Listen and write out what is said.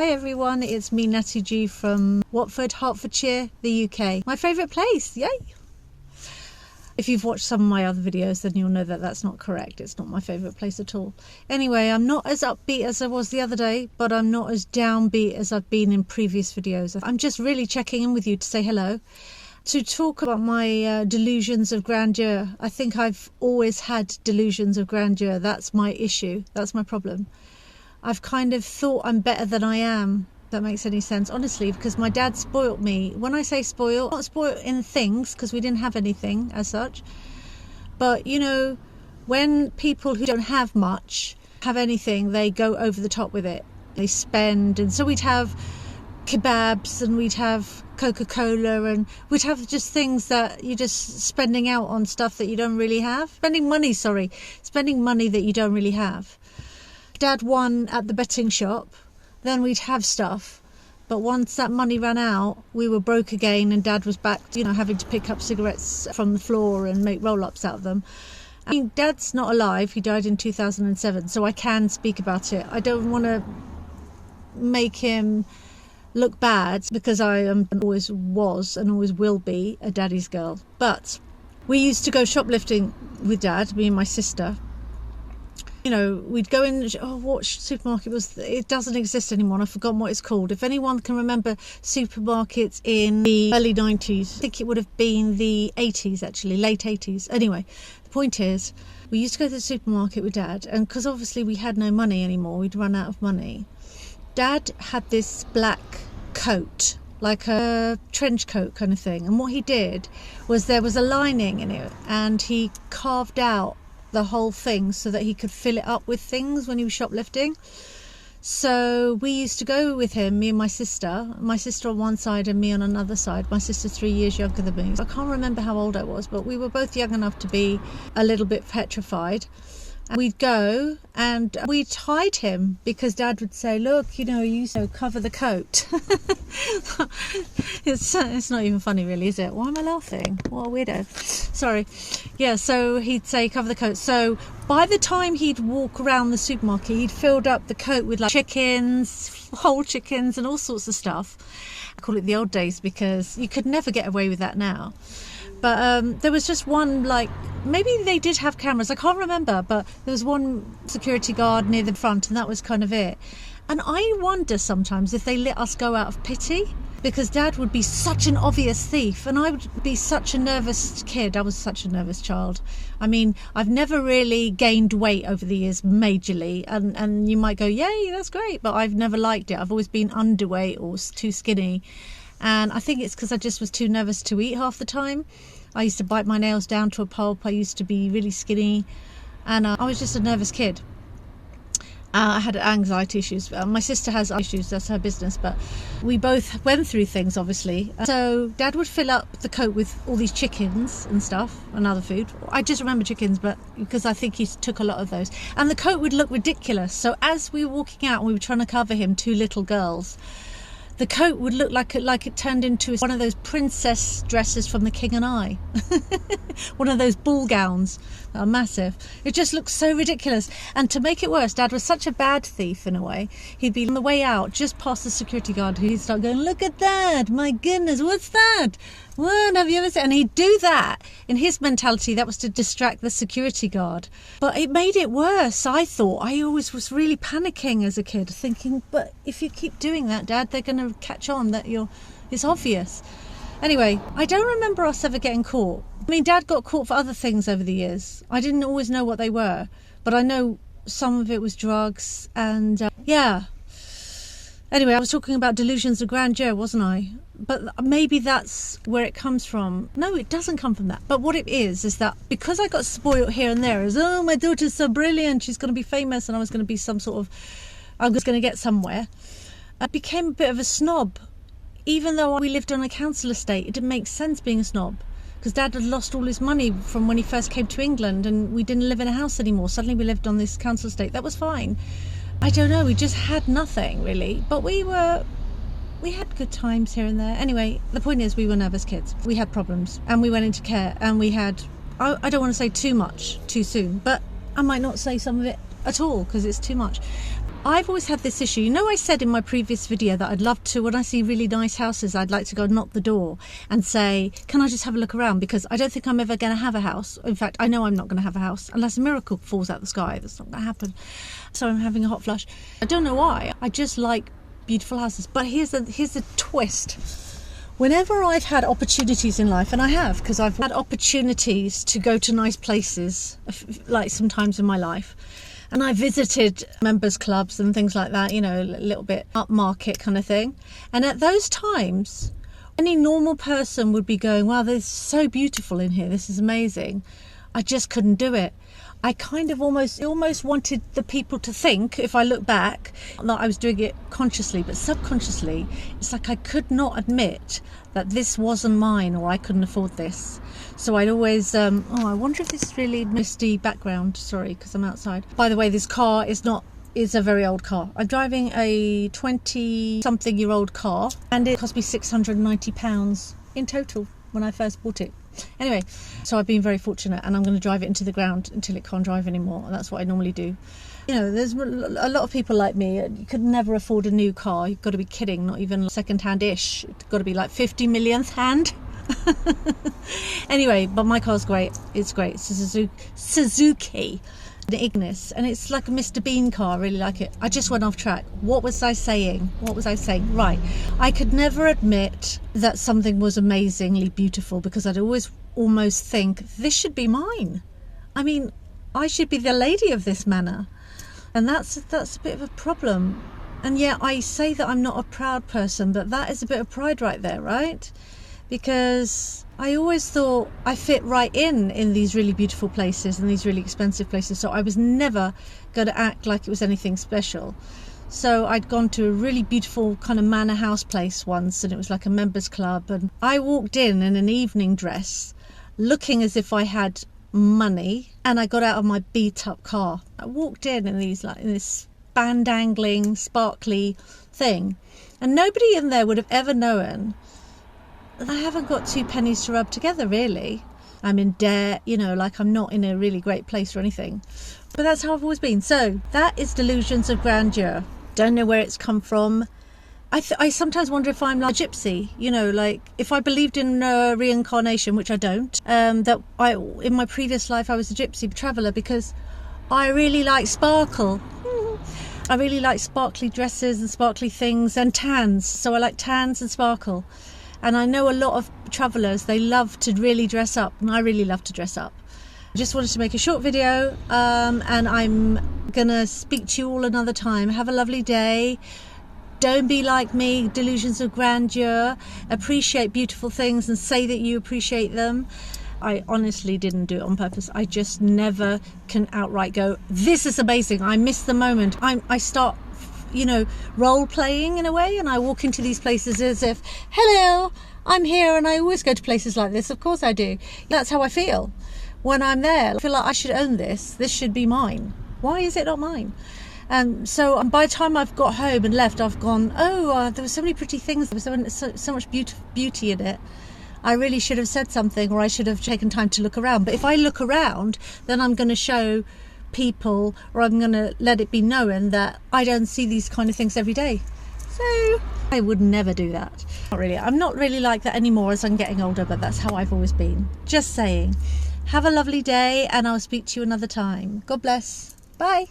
Hi everyone, it's me Natti Gee from Watford, Hertfordshire, the UK. My favourite place, yay! If you've watched some of my other videos, then you'll know that that's not correct. It's not my favourite place at all. Anyway, I'm not as upbeat as I was the other day, but I'm not as downbeat as I've been in previous videos. I'm just really checking in with you to say hello, to talk about my delusions of grandeur. I think I've always had delusions of grandeur. That's my issue. That's my problem. I've kind of thought I'm better than I am. If that makes any sense, honestly, because my dad spoilt me. When I say spoilt, not spoilt in things, because we didn't have anything as such, but you know, when people who don't have much have anything, they go over the top with it. They spend, and so we'd have kebabs and we'd have Coca-Cola and we'd have just things that you're just spending out on stuff that you don't really have. Spending money that you don't really have. Dad won at the betting shop, then we'd have stuff, but once that money ran out, we were broke again, and Dad was back, you know, having to pick up cigarettes from the floor and make roll-ups out of them. I mean, Dad's not alive. He died in 2007, so I can speak about it. I don't want to make him look bad, because I always was and always will be a daddy's girl. But we used to go shoplifting with Dad, me and my sister. You know, we'd go in, what supermarket was, it doesn't exist anymore, I've forgotten what it's called. If anyone can remember supermarkets in the early 90s, I think it would have been the 80s actually, late 80s. Anyway, the point is, we used to go to the supermarket with Dad, and because obviously we had no money anymore, we'd run out of money. Dad had this black coat, like a trench coat kind of thing, and what he did was there was a lining in it, and he carved out the whole thing so that he could fill it up with things when he was shoplifting. So we used to go with him, me and my sister on one side and me on another side. My sister's 3 years younger than me. I can't remember how old I was, but we were both young enough to be a little bit petrified. And we'd go and we'd hide him, because Dad would say, look, you know, you cover the coat. It's not even funny really, is it? Why am I laughing? What a weirdo. Sorry. Yeah, so he'd say cover the coat. So by the time he'd walk around the supermarket, he'd filled up the coat with like chickens, whole chickens and all sorts of stuff. I call it the old days, because you could never get away with that now. But there was just one, like, maybe they did have cameras, I can't remember, but there was one security guard near the front, and that was kind of it. And I wonder sometimes if they let us go out of pity, because Dad would be such an obvious thief and I would be such a nervous kid. I was such a nervous child. I mean, I've never really gained weight over the years majorly, and you might go, yay, that's great, but I've never liked it. I've always been underweight or too skinny. And I think it's because I just was too nervous to eat half the time. I used to bite my nails down to a pulp. I used to be really skinny, and I was just a nervous kid. I had anxiety issues. My sister has issues, that's her business, but we both went through things, obviously. So Dad would fill up the coat with all these chickens and stuff and other food. I just remember chickens, but because I think he took a lot of those. And the coat would look ridiculous. So as we were walking out and we were trying to cover him, two little girls, the coat would look like it turned into one of those princess dresses from The King and I. One of those ball gowns that are massive. It just looked so ridiculous. And to make it worse, Dad was such a bad thief in a way. He'd be on the way out, just past the security guard, who'd start going, look at that, my goodness, what's that? What have you ever seen? And he'd do that. In his mentality, that was to distract the security guard. But it made it worse, I thought. I always was really panicking as a kid, thinking, but if you keep doing that, Dad, they're going to catch on that it's obvious. Anyway, I don't remember us ever getting caught. I mean, Dad got caught for other things over the years. I didn't always know what they were, but I know some of it was drugs and yeah. Anyway, I was talking about delusions of grandeur, wasn't I? But maybe that's where it comes from. No, it doesn't come from that. But what it is that because I got spoiled here and there, as, oh, my daughter's so brilliant, she's going to be famous, and I was going to be I was going to get somewhere, I became a bit of a snob. Even though we lived on a council estate, it didn't make sense being a snob, because Dad had lost all his money from when he first came to England, and we didn't live in a house anymore. Suddenly we lived on this council estate. That was fine. I don't know, we just had nothing really, but we had good times here and there. Anyway, the point is, we were nervous kids. We had problems, and we went into care, and we had, I don't want to say too much too soon, but I might not say some of it at all because it's too much. I've always had this issue. You know, I said in my previous video that I'd love to, when I see really nice houses, I'd like to go knock the door and say, can I just have a look around? Because I don't think I'm ever going to have a house. In fact, I know I'm not going to have a house unless a miracle falls out the sky. That's not going to happen. So I'm having a hot flush. I don't know why. I just like beautiful houses. But here's the twist. Whenever I've had opportunities in life, and I have, because I've had opportunities to go to nice places, like sometimes in my life, and I visited members clubs and things like that, you know, a little bit upmarket kind of thing. And at those times, any normal person would be going, wow, this is so beautiful in here. This is amazing. I just couldn't do it. I kind of almost wanted the people to think, if I look back, that I was doing it consciously, but subconsciously, it's like I could not admit that this wasn't mine or I couldn't afford this. So I'd always, I wonder if this is really misty background. Sorry, because I'm outside. By the way, this car is a very old car. I'm driving a 20-something-year-old car, and it cost me £690 in total when I first bought it. Anyway, so I've been very fortunate, and I'm going to drive it into the ground until it can't drive anymore. That's what I normally do. You know, there's a lot of people like me. You could never afford a new car. You've got to be kidding. Not even second-hand-ish. It's got to be like 50 millionth hand. Anyway, but my car's great. It's great. It's a Suzuki, an Ignis, and it's like a Mr. Bean car. I really like it. I just went off track. What was I saying? Right. I could never admit that something was amazingly beautiful because I'd always almost think this should be mine. I mean, I should be the lady of this manor. And that's a bit of a problem. And yet I say that I'm not a proud person, but that is a bit of pride right there, right? Because I always thought I fit right in these really beautiful places and these really expensive places. So I was never going to act like it was anything special. So I'd gone to a really beautiful kind of manor house place once, and it was like a members club. And I walked in an evening dress, looking as if I had money, and I got out of my beat up car. I walked in this band dangling, sparkly thing, and nobody in there would have ever known I haven't got 2 pennies to rub together, really. I'm in debt, you know, like I'm not in a really great place or anything. But that's how I've always been. So that is Delusions of Grandeur. Don't know where it's come from. I sometimes wonder if I'm like a gypsy, you know, like if I believed in reincarnation, which I don't, that in my previous life I was a gypsy traveller because I really like sparkle. I really like sparkly dresses and sparkly things and tans. So I like tans and sparkle. And I know a lot of travellers, they love to really dress up, and I really love to dress up. I just wanted to make a short video, and I'm going to speak to you all another time. Have a lovely day. Don't be like me, delusions of grandeur. Appreciate beautiful things and say that you appreciate them. I honestly didn't do it on purpose. I just never can outright go, this is amazing. I miss the moment. I start, you know, role playing in a way, and I walk into these places as if, hello, I'm here, and I always go to places like this. Of course I do. That's how I feel when I'm there. I feel like I should own this. This should be mine. Why is it not mine? So by the time I've got home and left, I've gone, there were so many pretty things. There was so much beauty in it. I really should have said something, or I should have taken time to look around. But if I look around, then I'm going to show people, or I'm going to let it be known that I don't see these kind of things every day. So I would never do that. Not really. I'm not really like that anymore as I'm getting older, but that's how I've always been. Just saying. Have a lovely day, and I'll speak to you another time. God bless. Bye.